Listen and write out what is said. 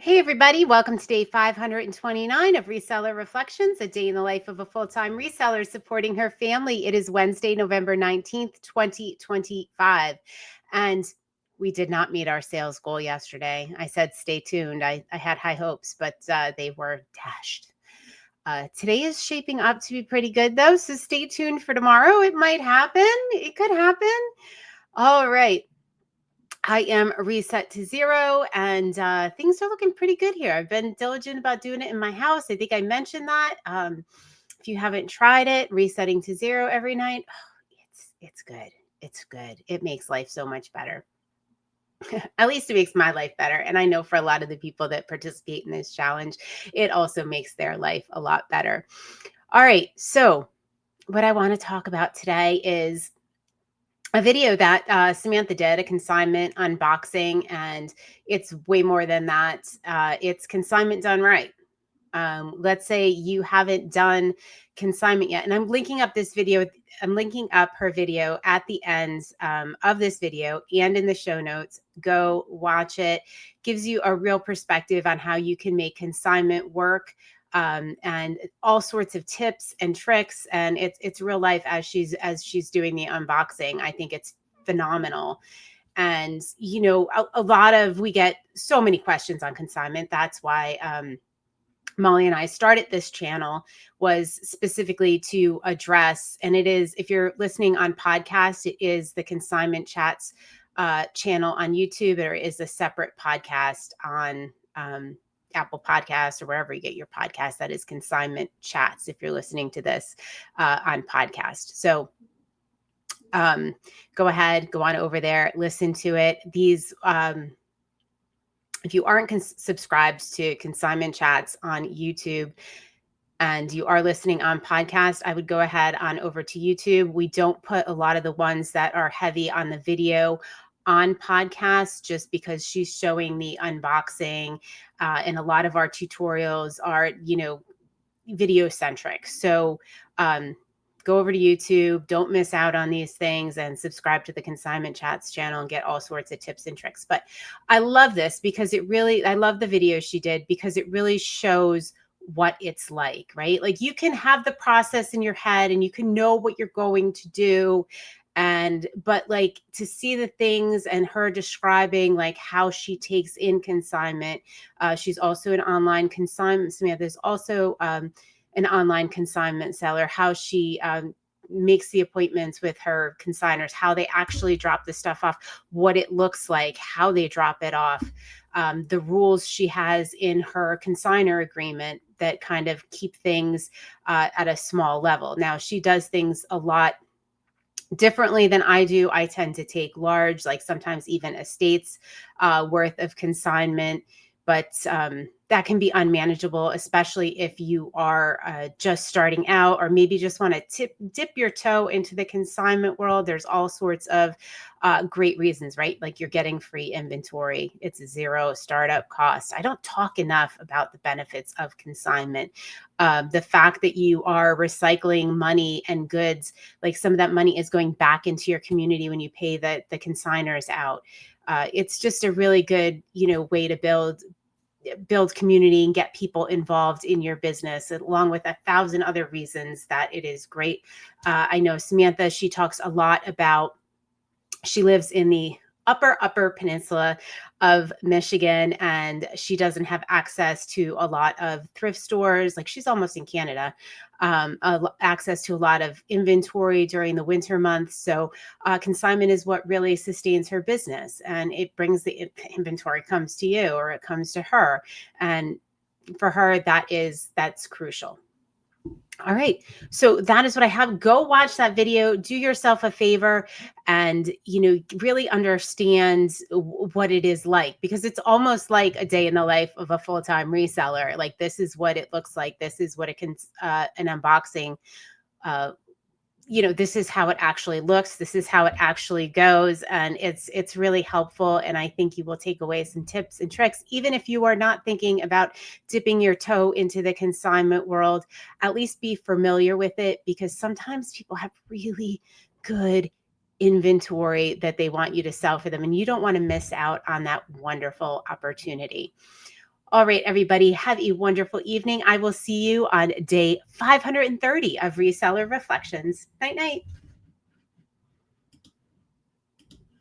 Hey, everybody. Welcome to day 529 of Reseller Reflections, a day in the life of a full-time reseller supporting her family. It is Wednesday, November 19th, 2025. And we did not meet our sales goal yesterday. I said, stay tuned. I had high hopes, but they were dashed. Today is shaping up to be pretty good, though. So stay tuned for tomorrow. It might happen. It could happen. All right. I am reset to zero and things are looking pretty good here. I've been diligent about doing it in my house. I think I mentioned that. If you haven't tried it, resetting to zero every night, it's good. It's good. It makes life so much better. At least it makes my life better. And I know for a lot of the people that participate in this challenge, it also makes their life a lot better. All right. So what I want to talk about today is a video that Samantha did, a consignment unboxing, and it's way more than that. It's consignment done right. Let's say you haven't done consignment yet, and I'm linking up this video. I'm linking up her video at the end of this video and in the show notes. Go watch it. Gives you a real perspective on how you can make consignment work. And all sorts of tips and tricks, and it's real life as she's doing the unboxing. I think it's phenomenal. And we get so many questions on consignment. That's why Molly and I started this channel, was specifically to address, and it is, if you're listening on podcast, it is the Consignment Chats channel on YouTube. There is a separate podcast on Apple Podcasts or wherever you get your podcast. That is Consignment Chats if you're listening to this on podcast. So go ahead, go on over there, listen to it. If you aren't subscribed to Consignment Chats on YouTube and you are listening on podcast, I would go ahead on over to YouTube. We don't put a lot of the ones that are heavy on the video on podcast just because she's showing the unboxing, and a lot of our tutorials are, video centric. So go over to YouTube, don't miss out on these things, and subscribe to the Consignment Chats channel and get all sorts of tips and tricks. But I love this because I love the video she did because it really shows what it's like, right? Like you can have the process in your head and you can know what you're going to do. But like to see the things and her describing like how she takes in consignment. She's also an online consignment. Samantha's also an online consignment seller, how she makes the appointments with her consigners, how they actually drop the stuff off, what it looks like, how they drop it off, the rules she has in her consignor agreement that kind of keep things at a small level. Now, she does things a lot differently than I do. I tend to take large, like sometimes even estates worth of consignment, but that can be unmanageable, especially if you are just starting out or maybe just want to dip your toe into the consignment world. There's all sorts of great reasons, right? Like you're getting free inventory. It's zero startup cost. I don't talk enough about the benefits of consignment. The fact that you are recycling money and goods, like some of that money is going back into your community when you pay the consigners out. It's just a really good, way to build community and get people involved in your business, along with 1,000 other reasons that it is great. I know Samantha, she talks a lot about, she lives in the upper peninsula of Michigan, and she doesn't have access to a lot of thrift stores. Like she's almost in Canada, access to a lot of inventory during the winter months. So consignment is what really sustains her business, and it brings the inventory comes to you or it comes to her. And for her, that's crucial. All right. So that is what I have. Go watch that video. Do yourself a favor and, really understand what it is like, because it's almost like a day in the life of a full-time reseller. Like this is what it looks like. This is what an unboxing this is how it actually looks. This is how it actually goes. And it's really helpful. And I think you will take away some tips and tricks, even if you are not thinking about dipping your toe into the consignment world. At least be familiar with it, because sometimes people have really good inventory that they want you to sell for them, and you don't want to miss out on that wonderful opportunity. All right, everybody, have a wonderful evening. I will see you on day 530 of Reseller Reflections. Night, night.